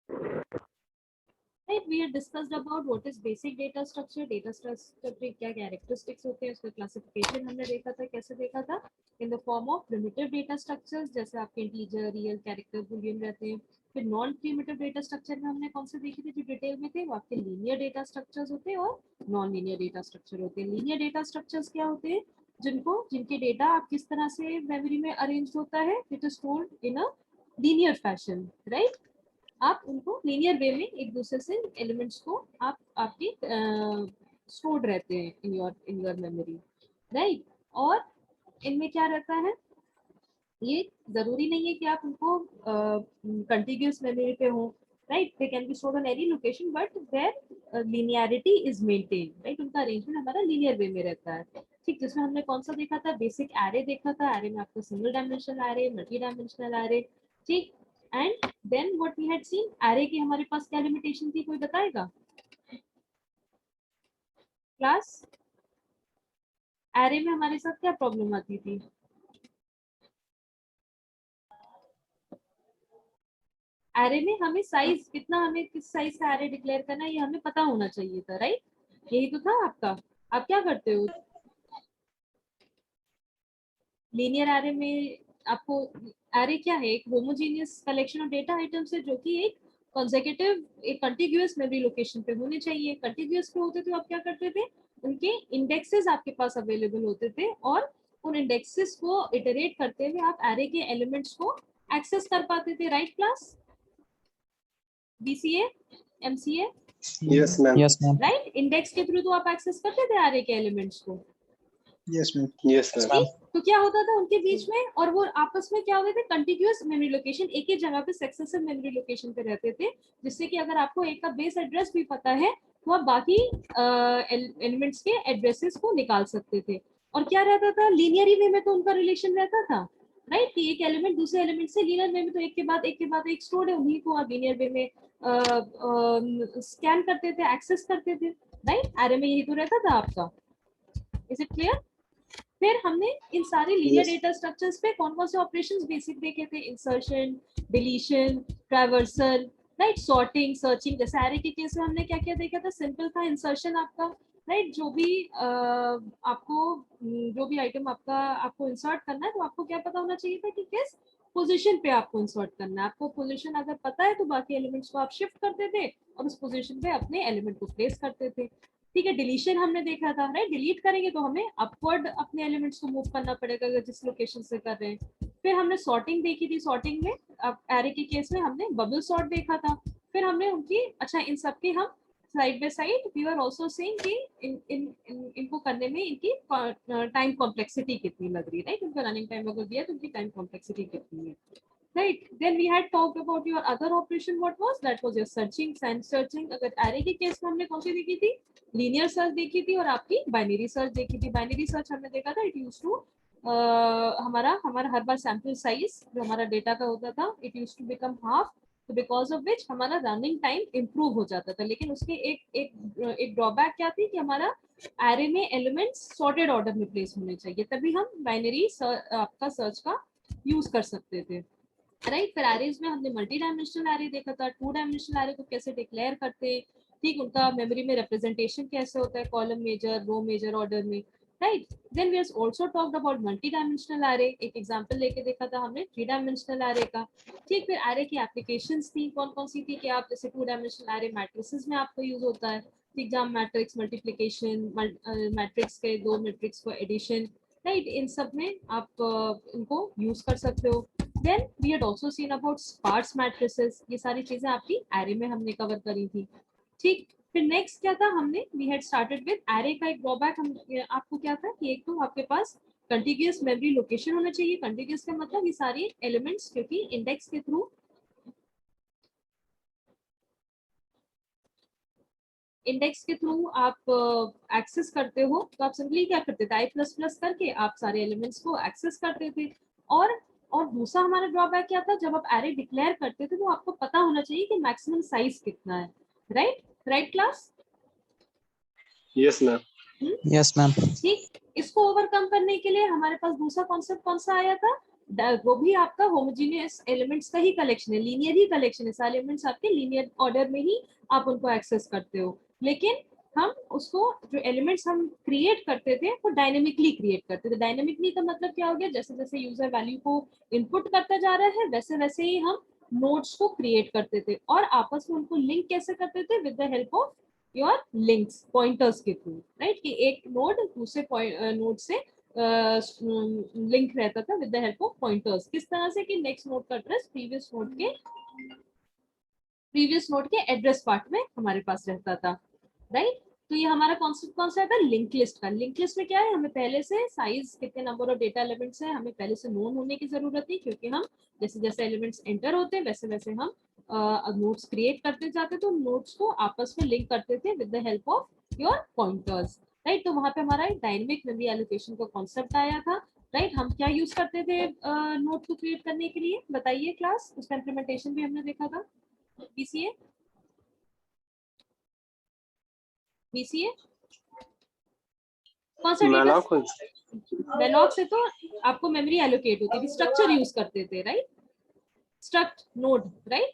Right, we had discussed about what is basic data structure के क्या characteristics होते हैं, उसका classification हमने देखा था, कैसे देखा था in the form of primitive data structures जैसे आपके integer, real, character, boolean रहते हैं। फिर नॉन प्रिमिटिव डेटा स्ट्रक्चर में हमने कौन से देखे थे जो डिटेल में थे, वो आपके लीनियर डेटा स्ट्रक्चर्स होते हैं और नॉन लीनियर डेटा स्ट्रक्चर होते हैं। लीनियर डेटा स्ट्रक्चर्स क्या होते हैं, जिनके डेटा आप किस तरह से मेमोरी में अरेंज होता है, it is stored in a linear fashion, right. आप उनको लीनियर वे में एक दूसरे से एलिमेंट्स को आप आपके स्टोर्ड रहते हैं इन योर मेमोरी, राइट। और इनमें क्या रहता है, ये जरूरी नहीं है कि आप उनको कंटिन्यूअस मेमोरी पे हो, right. They can be stored on any location but their linearity is maintain, right. उनका अरेंजमेंट हमारा लीनियर वे में रहता है, ठीक। जिसमें हमने कौन सा देखा था, बेसिक एरे देखा था। एरे में आपको single dimensional array, multi dimensional array, ठीक। And then what we had seen, array की हमारे पास क्या लिमिटेशन थी, कोई बताएगा क्लास? एरे में हमारे साथ क्या प्रॉब्लम आती थी? एरे में हमें साइज कितना, हमें किस साइज का एरे डिक्लेयर करना है ये हमें पता होना चाहिए था, राइट। यही तो था आपका। आप क्या करते हो लीनियर एरे में, आपको एरे क्या है, एक homogeneous collection of data items है जो कि एक कॉन्सेक्यूटिव, एक कंटिन्यूअस मेमोरी लोकेशन पे होने चाहिए। कंटिन्यूअस पे होते थे आप क्या करते थे, उनके इंडेक्सेस आपके पास अवेलेबल होते थे और उन इंडेक्सेस को इटरेट करते हुए आप एरे के एलिमेंट्स को एक्सेस कर पाते थे, right class? BCA, MCA, Yes, ma'am. Yes, ma'am. Right. Index के थ्रू तो आप एक्सेस करते थे एरे के एलिमेंट्स को, Yes, ma'am. Yes, Yes, ma'am. ma'am. तो क्या होता था उनके बीच में, और वो आपस में क्या होते थे, कंटिन्यूअस मेमोरी लोकेशन, एक ही जगह पे सक्सेसिव मेमोरी लोकेशन पे रहते थे, जिससे कि अगर आपको एक का बेस एड्रेस भी पता है तो आप बाकी एलिमेंट्स के एड्रेसेस को निकाल सकते थे। और क्या रहता था, लीनियरी वे में तो उनका रिलेशन रहता था, राइट। कि एक एलिमेंट दूसरे एलिमेंट से लीनियर वे में तो एक के बाद एक स्टोर्ड है, उन्हीं को आप लीनियर वे में स्कैन करते थे, एक्सेस करते थे, राइट। एरे में यही तो रहता था आपका। Is it clear? फिर हमने इन सारे लीनियर Yes. डेटा स्ट्रक्चर्स पे कौन कौन से ऑपरेशंस बेसिक देखे थे, insertion, deletion, traversal, right, sorting, searching. जैसे एरे के केस में हमने क्या क्या देखा था, सिंपल था इंसर्शन आपका, राइट। जो भी आइटम आपका आपको इंसर्ट करना है तो आपको क्या पता होना चाहिए था कि किस पोजीशन पे आपको इंसर्ट करना है। आपको पोजीशन अगर पता है तो बाकी एलिमेंट्स को आप शिफ्ट करते थे और उस पोजीशन पे अपने एलिमेंट को प्लेस करते थे, ठीक है। डिलीशन हमने देखा था, राइट। डिलीट करेंगे तो हमें अपवर्ड अपने एलिमेंट्स को मूव करना पड़ेगा अगर जिस लोकेशन से कर रहे हैं। फिर हमने सॉर्टिंग देखी थी, सॉर्टिंग में अब एरे के केस में हमने बबल सॉर्ट देखा था। फिर हमने उनकी, अच्छा इन सब की हम side by side we are also saying कि इनको करने में इनकी टाइम कॉम्प्लेक्सिटी कितनी लग रही है, राइट। उनका रनिंग टाइम अगर दिया तो उनकी टाइम कॉम्प्लेक्सिटी कितनी है, right? Then we had talked about your other operation. What was that? Was your searching, sense searching. अगर array के केस में हमने कौन सी देखी थी, लीनियर सर्च देखी थी और आपकी बाइनरी सर्च देखी थी। बाइनरी सर्च हमने देखा था, इट यूज टू हमारा हमारा हर बार सैंपल साइज जो हमारा डेटा का होता था, it use to become half, तो बिकॉज ऑफ विच हमारा रनिंग टाइम इम्प्रूव हो जाता था। लेकिन उसके एक ड्रॉबैक क्या थी कि हमारा एरे में एलिमेंट्स सॉर्टेड ऑर्डर में प्लेस होने चाहिए, तभी हम बाइनरी आपका सर्च का यूज कर सकते थे, राइट। फिर एरेज में हमने मल्टी डायमेंशनल एरे देखा था, टू डायमेंशनल एरे को कैसे डिक्लेयर करते हैं, ठीक। उनका मेमोरी में रिप्रेजेंटेशन कैसे होता है, column major, row major order में, right. Then we also talked about multi dimensional array. एक एग्जांपल लेके देखा था हमने थ्री डायमेंशनल एरे का, ठीक। फिर एरे की एप्लीकेशंस थी, कौन कौन सी थी कि आप जैसे टू डायमेंशनल एरे मैट्रिसेस में आपको यूज होता है, ठीक। जहाँ मैट्रिक्स मल्टीप्लीकेशन, मैट्रिक्स के दो मैट्रिक्स को एडिशन, राइट, इन सब में आप इनको यूज कर सकते हो। Then we had also seen about sparse matrices. ये सारी चीजें आपकी एरे में हमने कवर करी थी, ठीक। फिर नेक्स्ट क्या था, हमने we had started with array का एक ड्रॉबैक हम आपको क्या था कि एक तो आपके पास कंटिन्यूअस मेमोरी लोकेशन होना चाहिए। कंटिन्यूअस का मतलब ये सारे एलिमेंट्स क्योंकि इंडेक्स के थ्रू आप एक्सेस करते हो, तो आप सिंपली क्या करते थे, i++ करके आप सारे एलिमेंट्स को एक्सेस करते थे। और दूसरा हमारा ड्रॉबैक क्या था, जब आप एरे डिक्लेयर करते थे तो आपको पता होना चाहिए कि मैक्सिमम साइज कितना है, right, right class? Yes, ma'am. Yes, ma'am. ठीक। इसको ओवरकम करने के लिए हमारे पास दूसरा कॉन्सेप्ट कौन सा आया था, वो भी आपका होमोजीनियस एलिमेंट्स का ही कलेक्शन है, लीनियर ही कलेक्शन है, सारे एलिमेंट्स आपके लीनियर ऑर्डर में ही आप उनको एक्सेस करते हो। लेकिन हम उसको, जो एलिमेंट्स हम क्रिएट करते थे वो डायनेमिकली क्रिएट करते थे। डायनेमिकली का मतलब क्या हो गया, जैसे जैसे यूजर वैल्यू को इनपुट करता जा रहा है वैसे वैसे ही हम नोड्स को क्रिएट करते थे, और आपस में उनको लिंक कैसे करते थे, with the help of your links, pointers के थ्रू, राइट, कि एक नोड दूसरे नोड से लिंक रहता था with the help of pointers. किस तरह से, कि नेक्स्ट नोड का एड्रेस प्रीवियस नोड के एड्रेस पार्ट में हमारे पास रहता था, राइट। तो ये हमारा कॉन्सेप्ट कौन सा था, लिंक लिस्ट का। लिंक लिस्ट में क्या है, हमें पहले से साइज, कितने नंबर ऑफ डेटा एलिमेंट्स है, हमें पहले से नोन होने की जरूरत नहीं, क्योंकि हम जैसे जैसे एलिमेंट्स एंटर होते वैसे वैसे हम नोट्स क्रिएट करते जाते, तो नोट्स को आपस में लिंक करते थे with the help of your pointers, right. तो वहां पे हमारा डायनेमिक मेमोरी एलोकेशन का कॉन्सेप्ट आया था, राइट। हम क्या यूज करते थे नोट को क्रिएट करने के लिए, बताइए क्लास, उसका इम्प्लीमेंटेशन भी हमने देखा था। बीसीए, बीसीए कौन सा डेटा, मैलॉक वेलॉग से तो आपको मेमोरी एलोकेट होती थी, स्ट्रक्चर यूज करते थे, right, struct node, right.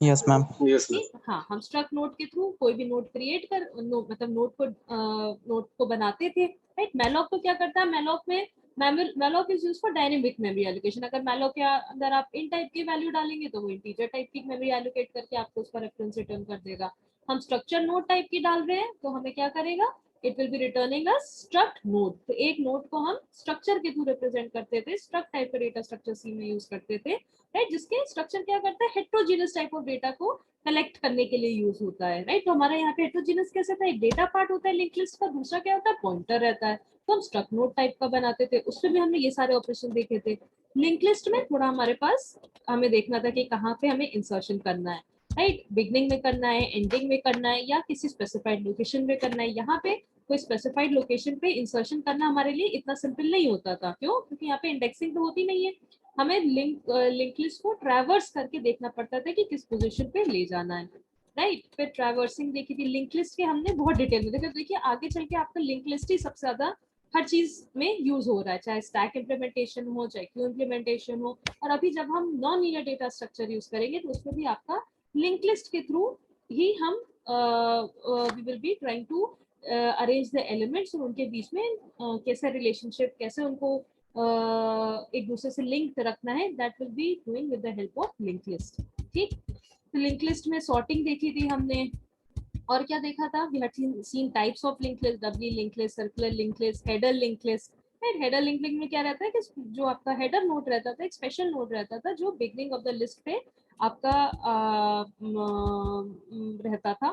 Yes ma'am. Yes ma'am. हाँ, हम स्ट्रक्ट नोड के थ्रू कोई भी नोड क्रिएट कर मतलब नोड को बनाते थे, राइट। मैलॉक तो क्या करता है, मैलॉक में malloc is use for dynamic memory allocation. अगर मैलॉक के अंदर आप इन टाइप की वैल्यू डालेंगे तो वो इंटीजर टाइप की मेमोरी एलोकेट करके आपको उसका रेफरेंस रिटर्न कर देगा। हम स्ट्रक्चर नोड टाइप की डाल रहे हैं तो हमें क्या करेगा, it will be returning a struct node. तो एक नोड को हम स्ट्रक्चर के थ्रू रिप्रेजेंट करते थे, स्ट्रक्ट टाइप का डेटा स्ट्रक्चर सी में यूज करते थे, राइट, जिसके स्ट्रक्चर क्या करता है, हेट्रोजीनियस टाइप ऑफ डेटा को कलेक्ट करने के लिए यूज होता है, राइट। तो हमारा यहाँ पे हेट्रोजीनियस कैसे था, एक डेटा पार्ट होता है लिंक लिस्ट का, दूसरा क्या होता है, पॉइंटर रहता है। तो हम स्ट्रक्ट नोड टाइप का बनाते थे, उसमें भी हमने ये सारे ऑपरेशन देखे थे। लिंक लिस्ट में थोड़ा हमारे पास हमें देखना था कि कहाँ पे हमें इंसर्शन करना है, राइट, बिगनिंग में करना है, एंडिंग में करना है, या किसी स्पेसिफाइड लोकेशन में करना है। यहाँ पे कोई स्पेसिफाइड लोकेशन पे इंसर्शन करना हमारे लिए इतना सिंपल नहीं होता था, क्यों, क्योंकि यहाँ पे इंडेक्सिंग तो होती नहीं है, हमें लिंक लिस्ट को ट्रैवर्स करके देखना पड़ता था कि किस पोजीशन पे ले जाना है, राइट। फिर ट्रैवर्सिंग देखी थी लिंक लिस्ट के हमने बहुत डिटेल में देखा। देखिए आगे चल के आपका लिंक लिस्ट ही सबसे ज्यादा हर चीज में यूज हो रहा है, चाहे स्टैक इम्प्लीमेंटेशन हो, चाहे क्यू इम्प्लीमेंटेशन हो, और अभी जब हम non linear data structure use करेंगे तो उसमें भी आपका लिंक लिस्ट के थ्रू ही हम we will be trying to arrange the elements, और उनके बीच में कैसे रिलेशनशिप, कैसे उनको एक दूसरे से लिंक रखना है, that will be doing with the help of link list, ठीक। तो लिंक लिस्ट में सॉर्टिंग देखी थी हमने, और क्या देखा था, we had seen types of link list, doubly link list, circular link list, header link list, right. Header link list में क्या रहता है कि जो आपका हेडर नोड रहता था, एक स्पेशल नोड रहता था जो बिगनिंग ऑफ द लिस्ट पे आपका रहता था,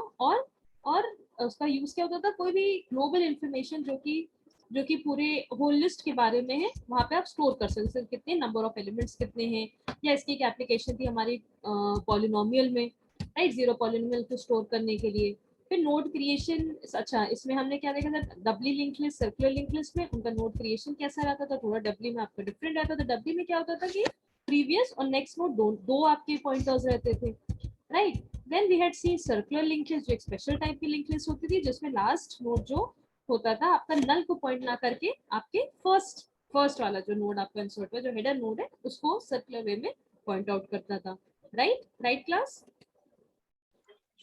और उसका यूज क्या होता था, कोई भी ग्लोबल इंफॉर्मेशन जो कि पूरे होल लिस्ट के बारे में है, वहां पे आप स्टोर कर सकते हैं, कितने नंबर ऑफ एलिमेंट्स कितने हैं, या इसकी एक एप्लीकेशन थी हमारी पॉलिनोमियल में, राइट, जीरो पॉलिनोमियल को स्टोर करने के लिए। फिर नोड क्रिएशन, अच्छा इसमें हमने क्या देखा था, doubly link list, circular link list में उनका नोड क्रिएशन कैसा रहता था, थोड़ा डबली में आपका डिफरेंट रहता था। डबली में क्या होता था कि प्रीवियस और नेक्स्ट नोड दो आपके पॉइंटर्स रहते थे, right. Then we had seen circular link list, जो एक स्पेशल टाइप की लिंक लिस्ट होती थी, जिसमें लास्ट नोड जो होता था आपका नल को पॉइंट ना करके आपके फर्स्ट वाला जो नोड आपका इंसर्ट हुआ, जो हेडर नोड है, उसको सर्कुलर वे में पॉइंट आउट करता था, राइट क्लास।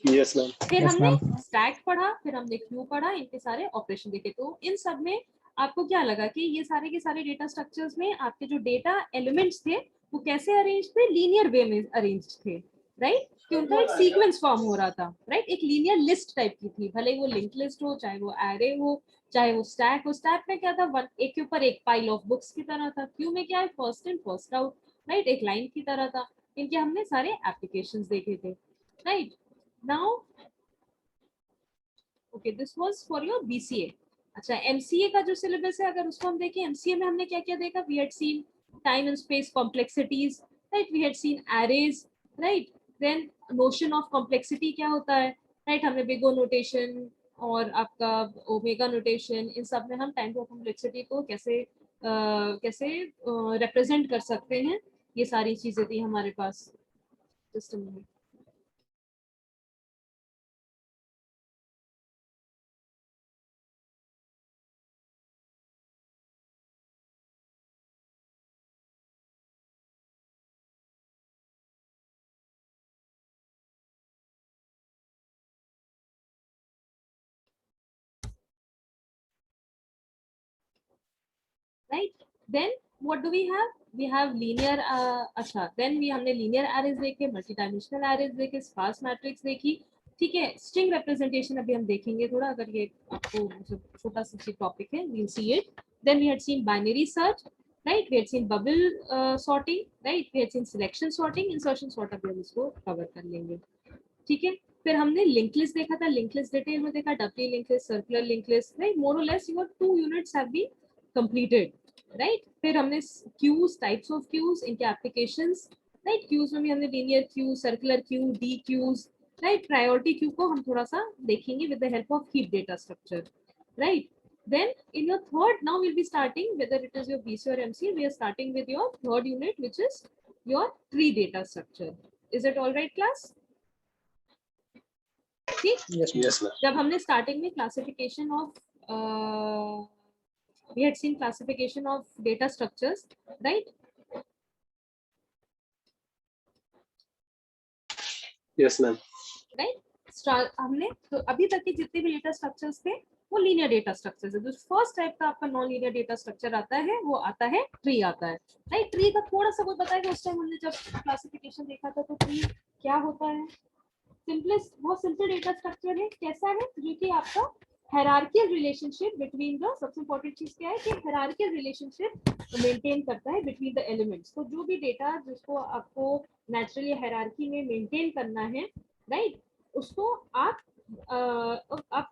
Yes ma'am. फिर यस हमने मैम। स्टैक पढ़ा, फिर हमने क्यू पढ़ा, इनके सारे ऑपरेशन देखे। तो इन सब में आपको क्या लगा कि ये सारे के सारे डेटा स्ट्रक्चर्स में आपके जो डेटा एलिमेंट्स थे वो कैसे अरेंज थे, लीनियर वे में अरेंज थे, राइट, कि उनका एक सीक्वेंस फॉर्म हो रहा था, राइट, एक लीनियर लिस्ट टाइप की थी, भले वो लिंक लिस्ट हो, चाहे वो एरे हो, चाहे वो स्टैक हो। स्टैक में क्या था, एक के ऊपर एक पाइल ऑफ बुक्स की तरह था। क्यू में क्या है, first in first out, right, एक लाइन की तरह था। इनके हमने सारे एप्लीकेशंस देखे थे, right. Now okay, this was for your BCA. अच्छा, एमसीए का जो सिलेबस है अगर उसको हम देखें, एमसीए में हमने क्या क्या देखा, we had seen time and space complexities, right, we had seen arrays, right. Then notion of complexity क्या होता है, राइट, हमने बिगो नोटेशन और आपका ओमेगा नोटेशन, इन सब में हम टाइम ऑफ कॉम्प्लेक्सिटी को कैसे रिप्रेजेंट कर सकते हैं, ये सारी चीजें थी हमारे पास। Just a minute. Right. Then what do we have? We have linear. अच्छा, देन हमने लीनियर एरेज देखे, मल्टी डायमेंशनल एरेज देखे, स्पार्स मैट्रिक्स देखी. ठीक है. स्ट्रिंग रिप्रेजेंटेशन अभी हम देखेंगे थोड़ा, अगर ये आपको छोटा सा टॉपिक है, we'll see it. Then we had seen binary search, right. We had seen bubble sorting, right. We had seen selection sorting, insertion sort. अभी हम इसको कवर कर लेंगे. ठीक है. फिर हमने लिंक लिस्ट देखा था, लिंक लिस्ट डिटेल में देखा, doubly link list, circular link list, right. More और less your 2 units have been completed, right. फिर हमने क्यूज, टाइप्स ऑफ क्यूज, इनके एप्लीकेशंस, राइट. क्यूज में भी हमने linear queue, circular queue, D queues, right. Priority queue को हम थोड़ा सा देखेंगे with the help of heap data structure, right. Then in your third, now we'll be starting, whether it is your BC or MC, we are starting with your third unit, which is your tree data structure. Is it all right, class? ठीक. Yes, ma'am. जब हमने starting में classification of we had seen classification of data structures, right? Yes, ma'am. Right. हमने तो अभी तक के जितने भी डेटा स्ट्रक्चर्स थे वो लीनियर डेटा स्ट्रक्चर्स है. जो फर्स्ट टाइप का आपका नॉन लीनियर डेटा स्ट्रक्चर आता है वो आता है ट्री आता है, राइट. ट्री का थोड़ा सा कोई बताएगा? उस टाइम हमने जब क्लासिफिकेशन देखा था तो ट्री क्या होता है? सिंपलेस्ट, बहुत सिंपल डेटा स्ट्रक्चर है. कैसा है? जो कि आपका हायरार्कियल रिलेशनशिप बिटवीन द, सबसे इंपॉर्टेंट चीज क्या है कि हायरार्कियल रिलेशनशिप मेंटेन करता है बिटवीन द एलिमेंट्स. तो जो भी डेटा जिसको आपको नेचुरली हायरार्की में मेंटेन करना है, राइट, उसको आप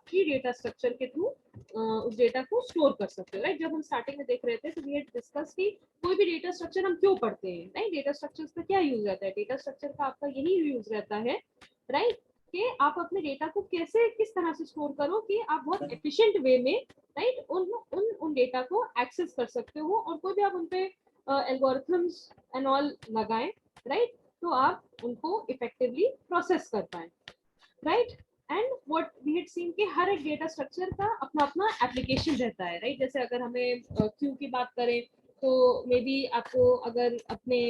ट्री डेटा स्ट्रक्चर के थ्रू उस डेटा को स्टोर कर सकते हो, राइट. जब हम स्टार्टिंग में देख रहे थे तो वी हैड डिस्कस कि कोई भी डेटा स्ट्रक्चर हम क्यों पढ़ते हैं, राइट. डेटा स्ट्रक्चर्स का क्या यूज रहता है? डेटा स्ट्रक्चर का आपका यही यूज रहता है, राइट, कि आप अपने डेटा को कैसे, किस तरह से स्टोर करो कि आप बहुत एफिशिएंट वे में, राइट, उन डेटा को एक्सेस कर सकते हो. और कोई भी आप उन पे एल्गोरिथम्स एंड ऑल लगाएं, राइट, तो आप उनको इफेक्टिवली प्रोसेस कर पाए, right. And what we had seen कि हर एक डेटा स्ट्रक्चर का अपना अपना एप्लीकेशन रहता है, राइट. जैसे अगर हमें क्यू की बात करें तो मे बी आपको अगर अपने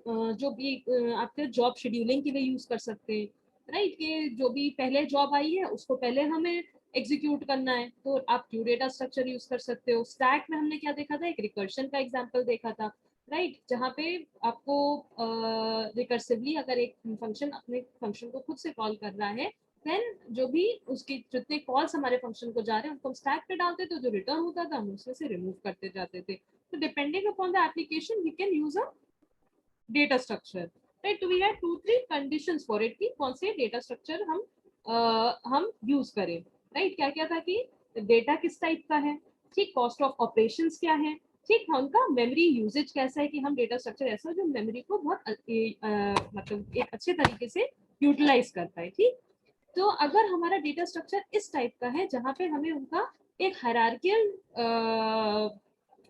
जो भी आपके जॉब शेड्यूलिंग के लिए यूज कर सकते हैं, राइट, कि जो भी पहले जॉब आई है उसको पहले हमें एग्जीक्यूट करना है तो आप क्यू डेटा स्ट्रक्चर यूज कर सकते हो. स्टैक में हमने क्या देखा था? एक रिकर्शन का एग्जांपल देखा था, राइट, जहाँ पे आपको रिकर्सिवली अगर एक फंक्शन अपने फंक्शन को खुद से कॉल कर रहा है, देन जो भी उसके जितने कॉल्स हमारे फंक्शन को जा रहे हैं उनको हम स्टैक पे डालते थे, जो रिटर्न होता था हम उसमें से रिमूव करते जाते थे. तो depending upon the application we can use a data structure, right. तो we had 2-3 conditions for it कि कौन से डेटा स्ट्रक्चर हम यूज करें, राइट. क्या क्या था कि डेटा किस टाइप का है, ठीक, कॉस्ट ऑफ ऑपरेशंस क्या है, ठीक, उनका मेमोरी यूजेज कैसा है कि हम डेटा स्ट्रक्चर ऐसा जो मेमोरी को बहुत मतलब एक अच्छे तरीके से यूटिलाइज कर पाए, ठीक. तो अगर हमारा डेटा स्ट्रक्चर इस टाइप का है जहाँ पे हमें उनका एक hierarchical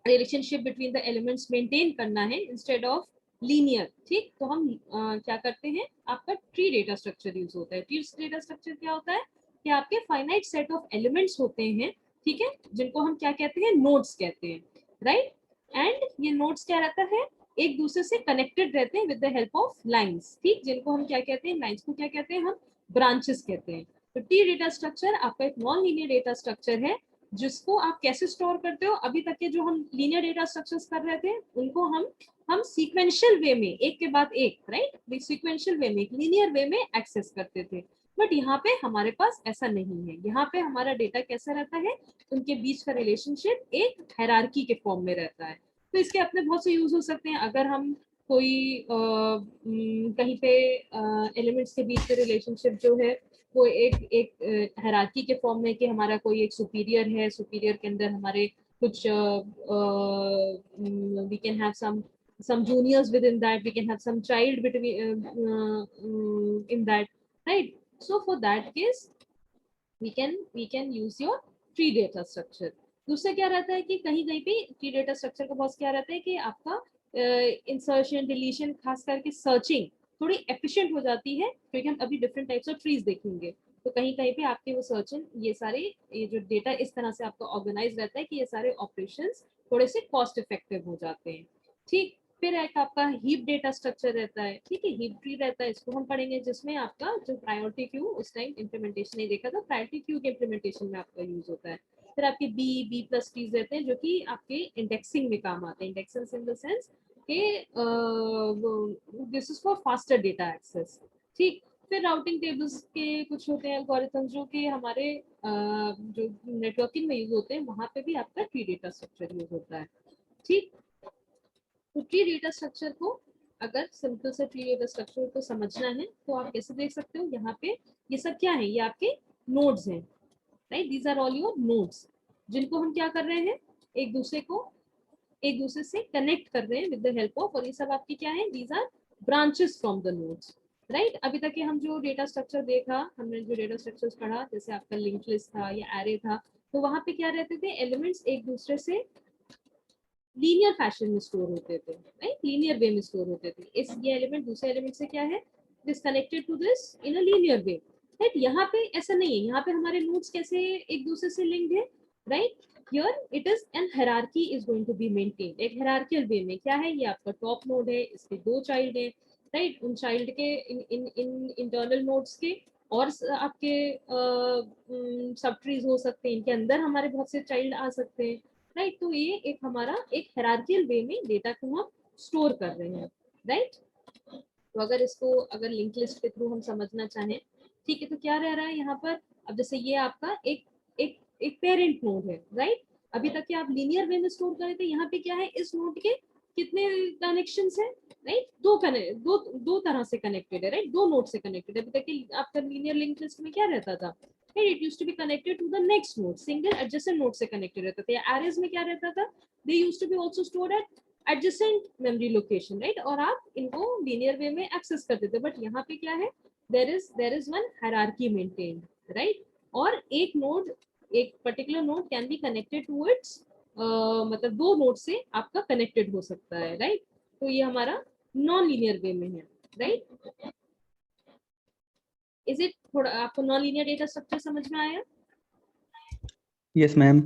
relationship between the elements maintain करना है इंस्टेड ऑफ लीनियर, ठीक, तो हम क्या करते हैं? आपका ट्री डेटा स्ट्रक्चर यूज होता है. ट्री डेटा स्ट्रक्चर क्या होता है कि आपके फाइनाइट सेट ऑफ एलिमेंट्स होते हैं, ठीक है, जिनको हम क्या कहते हैं? नोड्स कहते हैं, राइट. एंड ये नोड्स क्या रहता है? एक दूसरे से कनेक्टेड रहते हैं with the help of lines, ठीक, जिनको हम क्या कहते हैं? लाइंस को क्या कहते हैं? हम ब्रांचेस कहते हैं. तो टी डेटा स्ट्रक्चर आपका एक नॉन लीनियर डेटा स्ट्रक्चर है जिसको आप कैसे स्टोर करते हो? अभी तक के जो हम लीनियर डेटा स्ट्रक्चर्स कर रहे थे उनको हम सीक्वेंशियल वे में एक के बाद एक, राइट, सीक्वेंशियल वे में, एक लीनियर वे में एक्सेस करते थे. बट यहाँ पे हमारे पास ऐसा नहीं है. यहाँ पे हमारा डेटा कैसा रहता है? उनके बीच का रिलेशनशिप एक हायरार्की के फॉर्म में रहता है. तो इसके अपने बहुत से यूज हो सकते हैं. अगर हम कोई कहीं पे एलिमेंट्स के बीच के रिलेशनशिप जो है वो एक हायरार्की के फॉर्म में कि हमारा कोई एक सुपीरियर है, सुपीरियर के अंदर हमारे कुछ we can have some juniors within that, we can have some child between in that, right. So for that case we can use your tree data structure. दूसरा क्या रहता है कि कहीं कहीं पे ट्री डेटा स्ट्रक्चर का बहुत क्या रहता है कि आपका इंसर्शन, डिलीशन, खास करके सर्चिंग थोड़ी एफिशिएंट हो जाती है क्योंकि हम अभी डिफरेंट टाइप्स ऑफ ट्रीज देखेंगे. तो कहीं कहीं पे आपके वो सर्चिंग, ये जो डेटा इस तरह से आपका ऑर्गेनाइज रहता है कि ये सारे ऑपरेशंस थोड़े से कॉस्ट इफेक्टिव हो जाते हैं, ठीक. फिर एक आपका हीप डेटा स्ट्रक्चर रहता है, ठीक है, हीप ट्री रहता है, इसको हम पढ़ेंगे, जिसमें आपका जो प्रायोरिटी क्यू उस टाइम इम्प्लीमेंटेशन नहीं देखा था, प्रायोरिटी क्यू के इम्प्लीमेंटेशन में आपका यूज होता है. फिर आपके बी प्लस ट्रीज रहते हैं जो कि आपके इंडेक्सिंग में काम आते हैं। इंडेक्सिंग इन द सेंस कि this is for faster data access, ठीक। फिर राउटिंग टेबल्स के कुछ होते हैं एल्गोरिथम्स जो कि हमारे जो नेटवर्किंग में यूज होते हैं, वहां पे भी आपका ट्री डेटा स्ट्रक्चर यूज होता है, ठीक। तो ट्री डेटा स्ट्रक्चर को अगर सिंपल से ट्री डेटा स्ट्रक्चर को समझना है तो आप कैसे देख सकते हो, यहाँ पे ये सब क्या है, ये आपके नोड्स हैं, right. These are all your nodes जिनको हम क्या कर रहे हैं, एक दूसरे से कनेक्ट कर रहे हैं विद द हेल्प ऑफ, और ये सब आपकी क्या है, these are branches from the nodes, right. अभी तक के हम जो डेटा स्ट्रक्चर देखा, हमने जो डेटा स्ट्रक्चर्स पढ़ा, जैसे आपका लिंक लिस्ट था या एरे था, तो वहां पे क्या रहते थे, एलिमेंट्स एक दूसरे से लीनियर फैशन में स्टोर होते थे, राइट, लीनियर वे में स्टोर होते थे। इस ये एलिमेंट दूसरे एलिमेंट से क्या है, this connected to this in a linear way, right. यहाँ पे ऐसा नहीं है, यहाँ पे हमारे नोड्स कैसे एक दूसरे से लिंक्ड है, right. Here it is an hierarchy is going to be maintained, एक हायरार्कियल वे में। क्या है, ये आपका टॉप नोड है, इसके 2 चाइल्ड है, राइट। उन चाइल्ड के इन इंटरनल नोड्स के और आपके सब ट्रीज हो सकते हैं, इनके अंदर हमारे बहुत से चाइल्ड आ सकते हैं, राइट। तो ये एक हमारा एक हायरार्कियल वे में डेटा को हम स्टोर कर रहे हैं, राइट। तो अगर इसको अगर लिंक लिस्ट के थ्रू हम समझना चाहें, ठीक है, तो क्या रह रहा है यहाँ पर, अब जैसे ये आपका एक एक एक पेरेंट नोड है, राइट। अभी तक आप लीनियर वे में स्टोर कर रहे थे, यहाँ पे क्या है, इस नोड के कितने कनेक्शंस हैं, राइट, दो तरह से कनेक्टेड है, राइट, 2 नोड से कनेक्टेड है। अभी तक आपका लीनियर लिंक लिस्ट में क्या रहता था, it used to be connected to the next node, single adjacent node से connected रहता था। या arrays में क्या रहता था, they used to be also stored at adjacent memory location, right, और आप इनको linear way में access करते थे। बट यहाँ पे क्या है, there is one hierarchy maintained, right, और एक node, एक particular node can be connected to its मतलब 2 नोड से आपका कनेक्टेड हो सकता है, राइट। तो ये हमारा नॉन लीनियर वे में है, राइट। इज इट, थोड़ा आपको नॉन लीनियर डेटा स्ट्रक्चर समझ में आया? Yes, ma'am.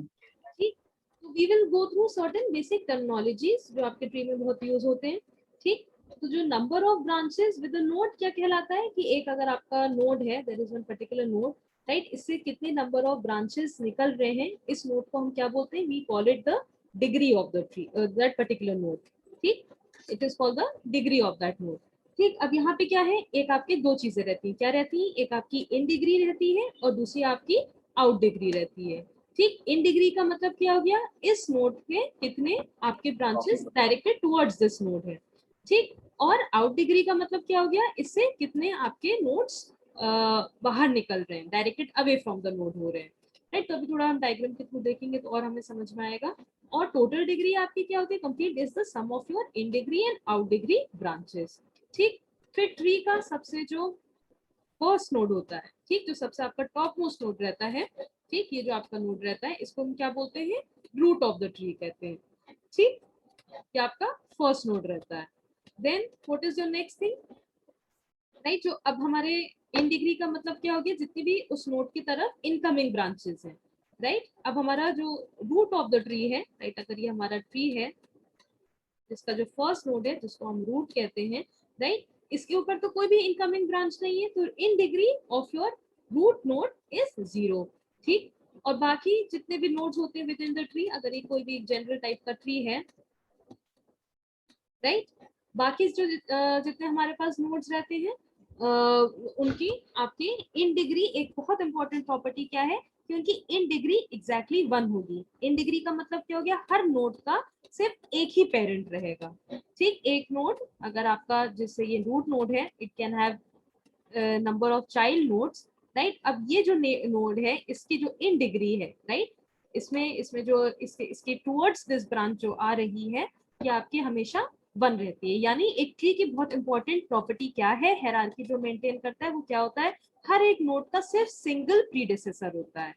ठीक, तो we will go through certain basic terminologies जो आपके ट्री में बहुत यूज होते हैं, ठीक। तो जो number of branches with a node क्या कहलाता है कि एक अगर आपका नोड है, there is one particular node, right, इससे कितने नंबर ऑफ ब्रांचेस निकल रहे हैं, इस नोड को हम क्या बोलते हैं, we call it the degree of the tree, that particular node, ठीक। It is called the degree of that node, ठीक। अब यहाँ पे क्या है, एक आपके 2 चीजें रहती हैं, क्या रहती है, एक आपकी इन डिग्री रहती है और दूसरी आपकी आउट डिग्री रहती है, ठीक। इन डिग्री का मतलब क्या हो गया, इस नोड के कितने आपके branches directed towards this node है, ठीक। और आउट डिग्री का मतलब क्या हो गया, इससे कितने आपके नोड्स बाहर निकल रहे हैं, directed away from the node हो रहे हैं, राइट। तो अभी थोड़ा हम डायग्राम के थ्रू देखेंगे तो और हमें समझ में आएगा। और टोटल डिग्री आपकी क्या होती है, complete is the sum of your in degree and out degree branches, ठीक। फिर ट्री का सबसे जो फर्स्ट नोड होता है, ठीक, जो सबसे आपका टॉप मोस्ट नोड रहता है, ठीक, ये जो आपका नोड रहता है इसको हम क्या बोलते हैं, रूट ऑफ द ट्री कहते हैं, ठीक। ये आपका फर्स्ट नोड रहता है। Then what is your next thing, right. जो अब हमारे इन डिग्री का मतलब क्या हो गया, जितनी भी उस नोड की तरफ इनकमिंग ब्रांचेस हैं, राइट। अब हमारा जो रूट ऑफ द ट्री है, राइट, अगर ये हमारा ट्री है जिसका जो फर्स्ट नोड है जिसको हम रूट कहते हैं, राइट, इसके ऊपर तो कोई भी इनकमिंग ब्रांच नहीं है, तो in degree of your root node is 0, ठीक। और बाकी जितने भी नोड्स होते हैं विद इन द ट्री, अगर ये कोई भी जनरल टाइप का ट्री है, राइट, बाकी जो जितने हमारे पास नोड्स रहते हैं उनकी आपकी इन डिग्री, एक बहुत इंपॉर्टेंट प्रॉपर्टी क्या है कि उनकी इन डिग्री एग्जैक्टली 1 होगी। इन डिग्री का मतलब क्या हो गया, हर नोड का सिर्फ एक ही पेरेंट रहेगा, ठीक। एक नोड अगर आपका, जैसे ये रूट नोड है, it can have number of child nodes, right. अब ये जो नोड है इसकी जो इन डिग्री है, राइट, इसमें जो इसके टुवर्ड्स दिस ब्रांच जो आ रही है, ये आपकी हमेशा 1 रहती है। यानी एक ट्री की बहुत इंपॉर्टेंट प्रॉपर्टी क्या है, हायरार्की जो मेंटेन करता है वो क्या होता है, हर एक नोड का सिर्फ सिंगल प्रीडिसेसर होता है,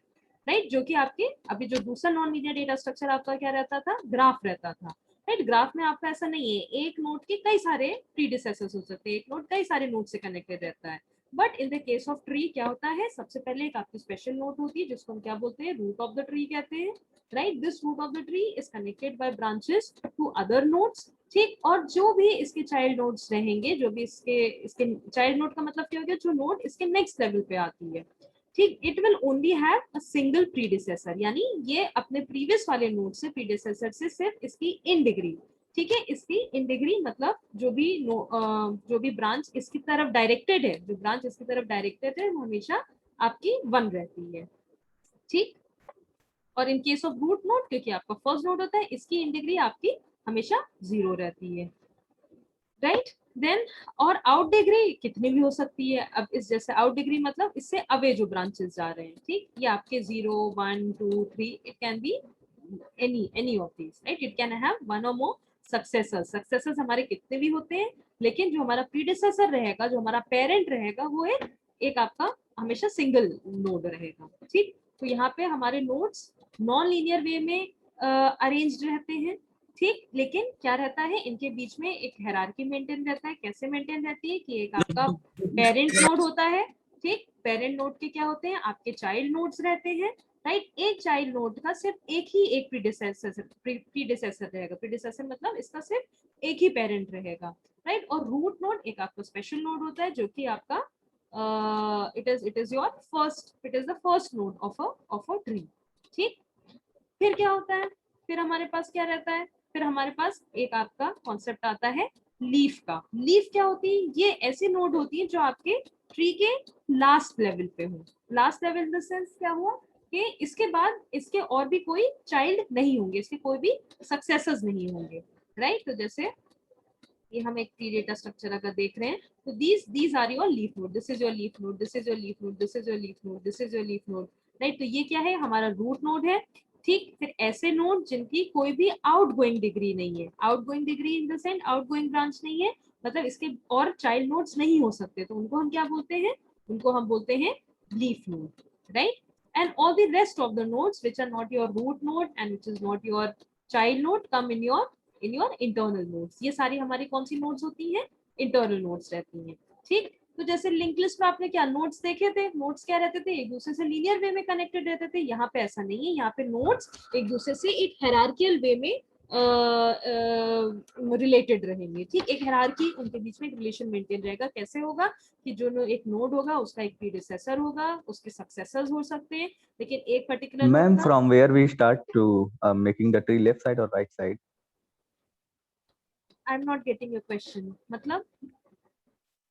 राइट। जो कि आपके अभी जो दूसरा नॉन लीनियर डेटा स्ट्रक्चर आपका क्या रहता था, ग्राफ रहता था, राइट। ग्राफ में आपका ऐसा नहीं है, एक नोड के कई सारे प्रीडिसेसर्स हो सकते हैं, एक नोड कई सारे नोड से कनेक्टेड रहता है। But in the case of tree क्या होता है, सबसे पहले एक आपकी स्पेशल नोड होती है जिसको हम क्या बोलते हैं, रूट ऑफ द ट्री कहते हैं, right. This root of the tree is connected by branches to other nodes, ठीक। और जो भी इसके चाइल्ड नोड्स रहेंगे, जो भी इसके चाइल्ड नोड का मतलब क्या हो गया, जो नोड इसके नेक्स्ट लेवल पे आती है, ठीक, it will only have a single predecessor, यानी ये अपने प्रीवियस वाले नोड से, प्रीडिसेसर से सिर्फ इसकी इन डिग्री, ठीक है, इसकी इन डिग्री मतलब जो भी ब्रांच इसकी तरफ डायरेक्टेड है, जो ब्रांच इसकी तरफ डायरेक्टेड है वो हमेशा आपकी 1 रहती है। ठीक, और in case of root node, क्योंकि आपका फर्स्ट नोड होता है, इसकी इन डिग्री आपकी हमेशा 0 रहती है, राइट। देन और आउट डिग्री कितनी भी हो सकती है। अब इस जैसे आउट डिग्री मतलब इससे अवे जो ब्रांचेस जा रहे हैं, ठीक, ये आपके 0 1 2 3, it can be any of these, right. It can have one और मोर सक्सेसर्स। सक्सेसर्स हमारे कितने भी होते हैं, लेकिन जो हमारा प्रीडिसेसर रहेगा, जो हमारा पेरेंट रहेगा, वो एक आपका हमेशा सिंगल नोड रहेगा। ठीक, तो यहाँ पे हमारे नोड्स नॉन लीनियर वे में अरेंज्ड रहते हैं। ठीक, लेकिन क्या रहता है, इनके बीच में एक हायरार्की मेंटेन रहता है। कैसे मेंटेन रहती है कि एक आपका पेरेंट नोड होता है, ठीक, पेरेंट नोड के क्या होते हैं, आपके चाइल्ड नोड्स रहते हैं, राइट। एक चाइल्ड नोड का सिर्फ एक प्रीडिसेसर रहेगा। प्रीडिसेसर मतलब इसका सिर्फ एक ही पेरेंट रहेगा, राइट। और रूट नोड एक आपका स्पेशल नोड होता है, जो कि आपका it is the first node of a tree. ठीक, फिर क्या होता है, फिर हमारे पास क्या रहता है, फिर हमारे पास एक आपका कॉन्सेप्ट आता है लीफ का। लीफ क्या होती है, ये ऐसी नोड होती है जो आपके ट्री के लास्ट लेवल पे हो। Last level in the sense क्या हुआ कि इसके बाद इसके और भी कोई चाइल्ड नहीं होंगे, इसके कोई भी सक्सेसर्स नहीं होंगे, राइट। तो जैसे ये हम एक ट्री डेटा स्ट्रक्चर अगर देख रहे हैं, तो these are your leaf node, this is your leaf node, this is your leaf node, this is your leaf node, this is your leaf node, right. तो ये क्या है, हमारा रूट नोड है। ठीक, फिर ऐसे नोड जिनकी कोई भी आउटगोइंग डिग्री नहीं है, outgoing degree in the sense outgoing branch नहीं है, मतलब इसके और चाइल्ड नोड्स नहीं हो सकते, तो उनको हम क्या बोलते हैं, उनको हम बोलते हैं leaf node, right. And all the rest of the nodes which are not your root node and which is not your child node come in your internal nodes। ये सारी हमारी कौन सी नोड्स होती हैं, इंटरनल नोड्स रहती हैं। ठीक, तो जैसे लिंक लिस्ट में आपने क्या नोड्स देखे थे, नोड्स क्या रहते थे, एक दूसरे से लीनियर वे में कनेक्टेड रहते थे। यहाँ पे ऐसा नहीं है, यहाँ पे नोड्स एक दूसरे से एक हायरार्कियल वे में रिलेटेड रहेंगे। ठीक, एक हायरार्की, उनके बीच में एक रिलेशन मेंटेन रहेगा। कैसे होगा कि जो एक नोड होगा उसका एक प्रीडिसेसर होगा, उसके सक्सेसर्स हो सकते हैं, लेकिन एक पर्टिकुलर Ma'am, नोड का। from where we start to making the tree, left side or right side? I am not getting your question, मतलब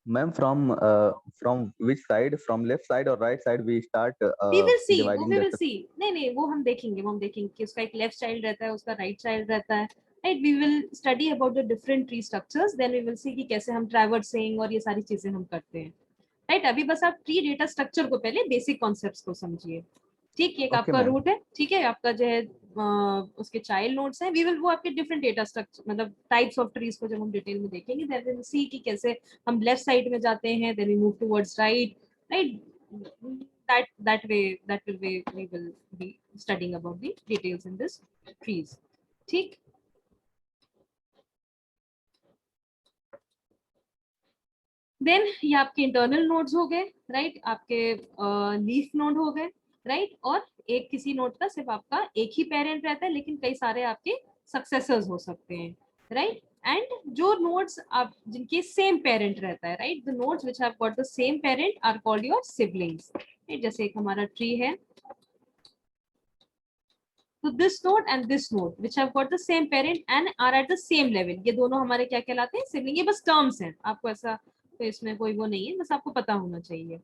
Ma'am, from which side? From left side or right side we start we will see, dividing we the will see, नहीं नहीं वो हम देखेंगे, कि उसका एक left child रहता है, उसका राइट चाइल्ड रहता है, right. We will study about the different tree structures, then we will see कि कैसे हम ट्रैवर्सिंग और ये सारी चीजें हम करते हैं, राइट। अभी बस आप ट्री डेटा स्ट्रक्चर को पहले बेसिक कॉन्सेप्ट्स को समझिए। ठीक, एक Okay, आपका ma'am. रूट है, ठीक है, आपका जो है उसके चाइल्ड नोड्स हैं। वी विल वो आपके डिफरेंट डेटा स्ट्रक्चर मतलब टाइप्स ऑफ ट्रीज को जब हम डिटेल में देखेंगे, देन वी विल सी कि कैसे हम लेफ्ट साइड में जाते हैं, then we move towards right, right. that will way we will be studying about the details in this trees। ठीक, देन ये आपके इंटरनल नोड्स हो गए, राइट। आपके लीफ नोड हो गए, राइट। और एक किसी नोड का सिर्फ आपका एक ही पेरेंट रहता है, लेकिन कई सारे आपके सक्सेसर्स हो सकते हैं, राइट। एंड जो नोड्स आप जिनके सेम पेरेंट रहता है, right, the nodes which have got the same parent are called your siblings. जैसे एक हमारा ट्री है, तो this node and this node which have got the same parent and are at the same level, ये दोनों हमारे क्या कहलाते हैं, सिबलिंग। ये बस टर्म्स हैं, आपको ऐसा तो इसमें कोई वो नहीं है, बस आपको पता होना चाहिए।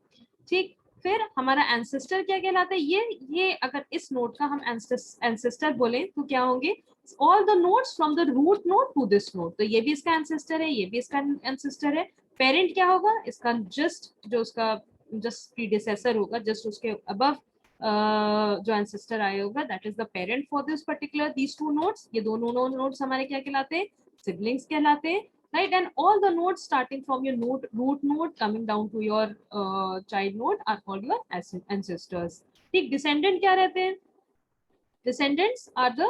ठीक, फिर हमारा एंसेस्टर क्या कहलाता है, ये अगर इस नोड का हम एंसेस्टर बोले तो क्या होंगे, all the nodes from the root node to this node. तो ये भी इसका एंसेस्टर है, ये भी इसका एंसेस्टर है। पेरेंट क्या होगा इसका, जस्ट प्रीडिसेसर होगा, जस्ट उसके अबव जो एंसेस्टर आया होगा, that is the parent for this particular these two nodes. ये दोनों नोड्स हमारे क्या कहलाते हैं, सिबलिंग्स कहलाते हैं, right। And all the nodes starting from your root node coming down to your child node are called your ancestors। ठीक, descendant क्या रहते हैं, descendants are the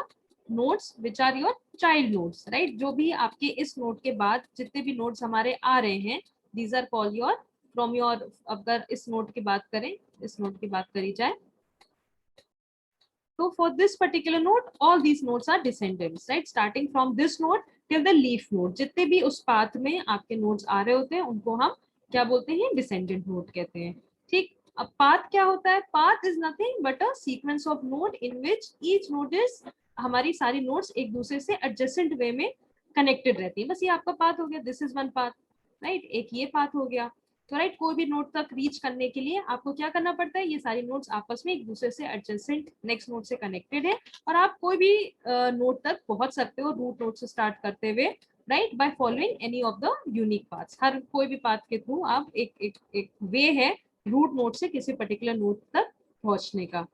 nodes which are your child nodes, right। जो भी आपके इस node के बाद जितने भी नोड्स हमारे आ रहे हैं, these are called your from your, अगर इस नोड की बात करें, इस नोड की बात करी जाए, so for this particular node all these nodes are descendants, right, starting from this node till the leaf node। जितने भी उस पाथ में आपके नोड्स आ रहे होते हैं उनको हम क्या बोलते हैं, डिसेंडेंट नोड कहते हैं। ठीक, अब पाथ क्या होता है? Path is nothing but a sequence of node in which each node is, हमारी सारी नोड्स एक दूसरे से एडजेसेंट वे में कनेक्टेड रहती है। बस ये आपका पाथ हो गया, this is one path, right. एक ये पाथ हो गया। तो राइट, कोई भी नोड तक रीच करने के लिए आपको क्या करना पड़ता है? ये सारी नोड्स आपस में एक दूसरे से एडजेसेंट नेक्स्ट नोड से कनेक्टेड है, और आप कोई भी नोड तक पहुंच सकते हो रूट नोड से स्टार्ट करते हुए, right, by following any of the unique paths. हर कोई भी पाथ के थ्रू आप एक वे है रूट नोड से किसी पर्टिकुलर नोड तक पहुंचने का।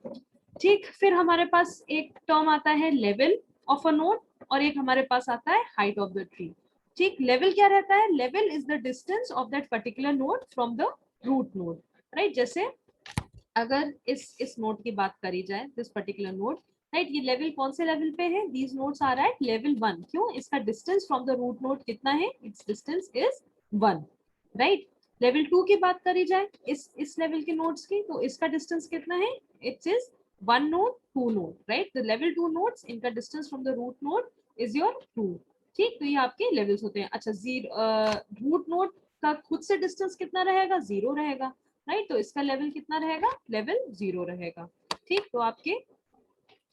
ठीक, फिर हमारे पास एक टर्म आता है लेवल ऑफ अ नोड, और एक हमारे पास आता है हाइट ऑफ द ट्री। ठीक, लेवल क्या रहता है? Level is the distance of that particular node from the root node, right. जैसे अगर इस नोड की बात करी जाए, दिस पर्टिकुलर नोड, राइट, ये लेवल कौन से लेवल पे है? These nodes are at level 1। क्यों? इसका distance from the root node कितना है? It's distance is 1, right. Level 2 की बात करी जाए इस लेवल के नोड्स की, तो इसका डिस्टेंस कितना है? It is 1 node 2 node, right. The level 2 nodes, इनका distance from the root node is your 2। ठीक, तो ये आपके लेवल्स होते हैं। अच्छा, रूट नोड का खुद से डिस्टेंस कितना रहेगा? 0 रहेगा, राइट। तो इसका लेवल कितना रहेगा? लेवल 0 रहेगा। ठीक, तो आपके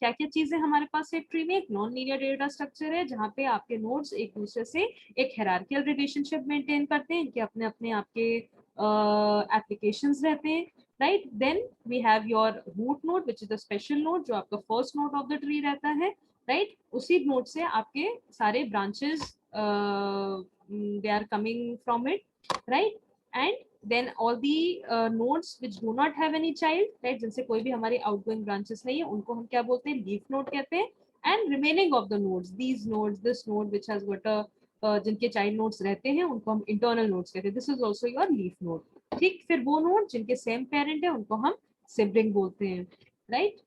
क्या क्या चीजें हमारे पास एक ट्री में? एक नॉन लीनियर डेटा स्ट्रक्चर है जहाँ पे आपके नोड्स एक दूसरे से एक हायरार्किकल रिलेशनशिप मेंटेन करते हैं, इनके अपने अपने आपके एप्लीकेशंस रहते हैं, right. Then we have your root node which is the special node, जो आपका first node of the tree रहता है, राइट। उसी नोड से आपके सारे branches they are coming from it, right. And then all the nodes which do not have any child, right, जिनसे कोई भी हमारी outgoing branches नहीं है, उनको हम क्या बोलते हैं? leaf node कहते हैं। and remaining of the nodes, these nodes, this node which has got a जिनके child nodes रहते हैं, उनको हम internal nodes कहते हैं। this is also your leaf node। ठीक, फिर वो node जिनके same parent है, उनको हम sibling बोलते हैं, right।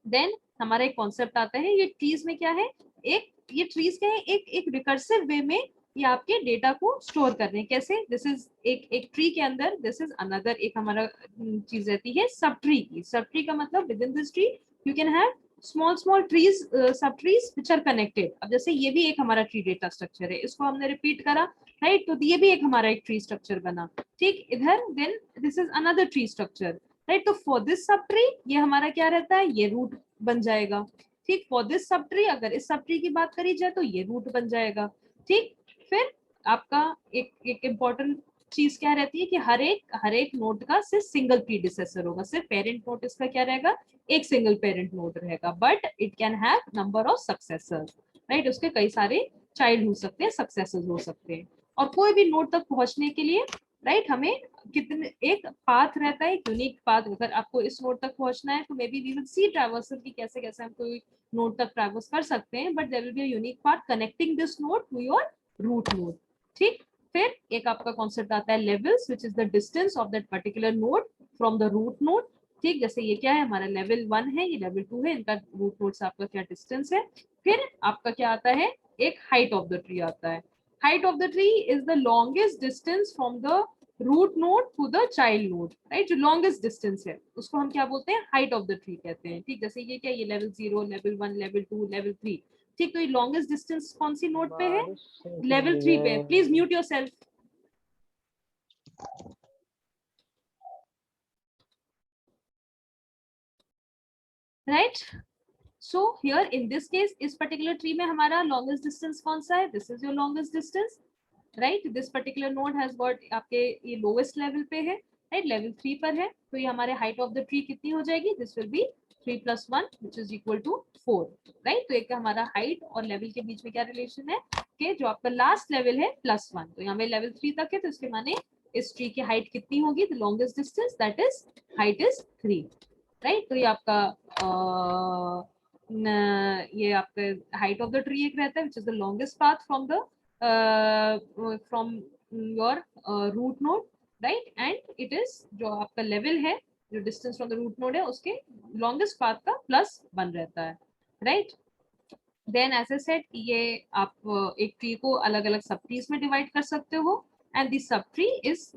देन हमारा एक कॉन्सेप्ट आता है, ये ट्रीज में क्या है? ये ट्रीज क्या है? एक रिकर्सिव वे में ये आपके डेटा को स्टोर कर रहे हैं। कैसे? दिस इज एक ट्री के अंदर, दिस इज अनदर एक हमारा चीज रहती है सब ट्री की। सब ट्री का मतलब with in this tree you can have small trees, सब ट्रीज विच आर कनेक्टेड। अब जैसे ये भी एक हमारा ट्री डेटा स्ट्रक्चर है, इसको हमने रिपीट करा, राइट, तो ये भी एक हमारा एक ट्री स्ट्रक्चर बना। ठीक, इधर then this is another tree structure, right. तो फॉर दिस सब ट्री ये हमारा क्या रहता है? ये रूट बन जाएगा। ठीक, फॉर दिस सब ट्री, अगर इस सब ट्री की बात करी जाए तो ये रूट बन जाएगा। ठीक, फिर आपका एक इम्पोर्टेंट चीज क्या रहती है कि हर एक नोड का सिर्फ सिंगल प्रीडिसेसर होगा। सिर्फ पेरेंट नोड इसका क्या रहेगा? एक सिंगल पेरेंट नोड रहेगा, but it can have number of successors, right. उसके कई सारे चाइल्ड हो सकते हैं, सक्सेसर्स हो सकते हैं। और कोई भी नोड तक पहुंचने के लिए, राइट, हमें कितने एक पाथ रहता है, एक यूनिक पाथ। अगर आपको इस नोड तक पहुंचना है तो maybe we will see traversal की कैसे कैसे हम कोई नोड तक ट्रैवर्स कर सकते हैं, but there will be a unique path connecting this node to your root node. ठीक, फिर एक आपका कॉन्सेप्ट आता है levels, which is the distance of that particular node from the root node. ठीक, जैसे ये क्या है? हमारा लेवल 1 है, ये लेवल 2 है, इनका रूट नोड से आपका क्या डिस्टेंस है। फिर आपका क्या आता है? एक हाइट ऑफ द ट्री आता है। height of the tree is the longest distance from the root node to the child node, right। जो longest distance है उसको हम क्या बोलते हैं? height of the tree कहते हैं। ठीक, जैसे ये क्या? ये level 0, level 1, level 2, level 3। ठीक, तो ये longest distance कौन सी नोड पे है? level 3 पे। Please mute yourself, right. So here in this case, इस पर्टिकुलर ट्री में हमारा लॉन्गेस्ट डिस्टेंस कौन सा है? This is your longest distance, right. This particular node has got आपके ये लोवेस्ट लेवल पे है, राइट, लेवल 3 पर है। तो ये हमारे हाइट ऑफ द ट्री कितनी हो जाएगी? This will be 3 + 1 which is equal to 4, right. तो एक हमारा हाइट और लेवल के बीच में क्या रिलेशन है कि जो आपका लास्ट लेवल है +1, तो यहाँ पे लेवल 3 तक है, तो इसके माने इस ट्री की हाइट कितनी होगी? The longest distance that is height is 3, right. तो ये आपका ये आपका हाइट ऑफ द ट्री एक रहता है which is the longest path from the from your root node, right. And it is जो आपका लेवल है, जो distance from the root node है, उसके लॉन्गेस्ट पाथ का +1 रहता है, राइट। देन एज आई सेड, ये आप एक ट्री को अलग अलग सब ट्रीज में डिवाइड कर सकते हो, and this sub tree is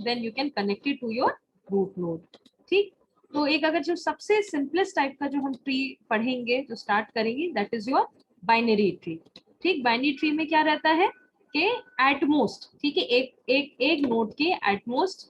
then you can connect it to your root node. ठीक, तो एक अगर जो सबसे सिंपलेस्ट टाइप का जो हम ट्री पढ़ेंगे, जो स्टार्ट करेंगे, that is your binary tree. ठीक, बाइनरी ट्री में क्या रहता है कि एटमोस्ट, ठीक है, एक नोड के एटमोस्ट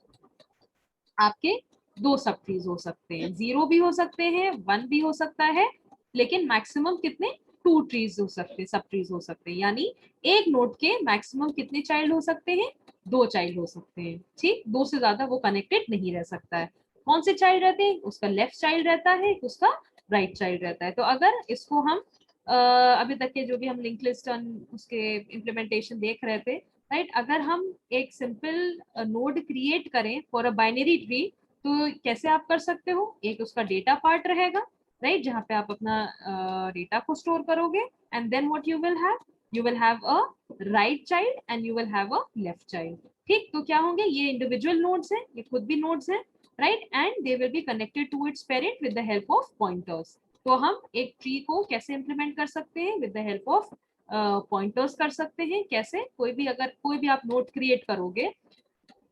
आपके 2 सब ट्रीज हो सकते हैं, 0 भी हो सकते हैं, 1 भी हो सकता है, लेकिन मैक्सिमम कितने 2 ट्रीज हो सकते हैं, सब ट्रीज हो सकते हैं। यानी एक नोड के मैक्सिमम कितने चाइल्ड हो सकते हैं, 2 चाइल्ड हो सकते हैं। ठीक, 2 से ज्यादा वो कनेक्टेड नहीं रह सकता है। कौन से चाइल्ड रहते हैं, उसका लेफ्ट चाइल्ड रहता है, उसका राइट चाइल्ड रहता है। तो अगर इसको हम अभी तक के जो भी हम लिंक लिस्ट उसके इम्प्लीमेंटेशन देख रहे थे, राइट, अगर हम एक सिंपल नोड क्रिएट करें फॉर अ बाइनरी ट्री, तो कैसे आप कर सकते हो, एक उसका डेटा पार्ट रहेगा, राइट, जहाँ पे आप अपना डेटा को स्टोर करोगे, and then what you will have a right child and you will have a left child. ठीक, तो क्या होंगे, ये इंडिविजुअल नोड्स हैं, ये खुद भी नोड्स हैं, राइट, and they will be connected to its parent with the help of pointers. तो हम एक ट्री को कैसे इंप्लीमेंट कर सकते हैं, with the help of pointers कर सकते हैं। कैसे, अगर कोई भी आप नोड क्रिएट करोगे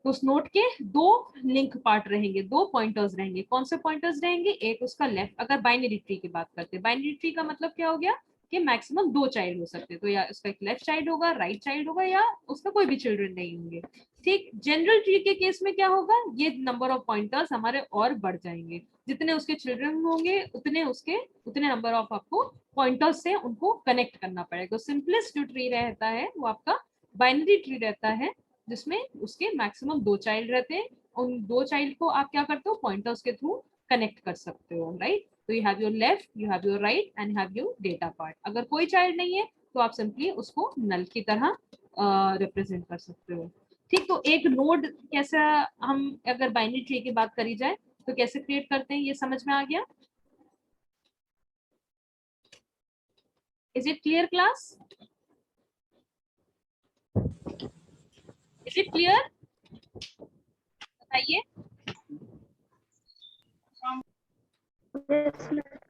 तो उस नोड के 2 लिंक पार्ट रहेंगे, 2 पॉइंटर्स रहेंगे। कौन से पॉइंटर्स रहेंगे, एक उसका लेफ्ट, अगर बाइनरी ट्री की बात करते हैं, बाइनरी ट्री का मतलब क्या हो गया कि मैक्सिमम 2 चाइल्ड हो सकते हैं, तो या उसका एक लेफ्ट चाइल्ड होगा, राइट चाइल्ड होगा, या उसका कोई भी चिल्ड्रन नहीं होंगे। ठीक, जनरल ट्री के केस में क्या होगा, ये नंबर ऑफ पॉइंटर्स हमारे और बढ़ जाएंगे, जितने उसके चिल्ड्रन होंगे उतने नंबर ऑफ आपको पॉइंटर्स से उनको कनेक्ट करना पड़ेगा। सिंपलेस्ट जो ट्री रहता है वो आपका बाइनरी ट्री रहता है, जिसमें उसके मैक्सिमम 2 चाइल्ड रहते हैं। उन 2 चाइल्ड को आप क्या करते हो, पॉइंटर्स के थ्रू कनेक्ट कर सकते हो, राइट। तो you have your left, you have your right and have your data part. अगर कोई चाइल्ड नहीं है तो आप सिंपली उसको नल की तरह रिप्रेजेंट कर सकते हो। ठीक, तो एक नोड कैसा, हम अगर बाइनरी ट्री की बात करी जाए तो कैसे क्रिएट करते हैं, ये समझ में आ गया? Is it clear class? Is it clear, बताइए। Yes, ma'am.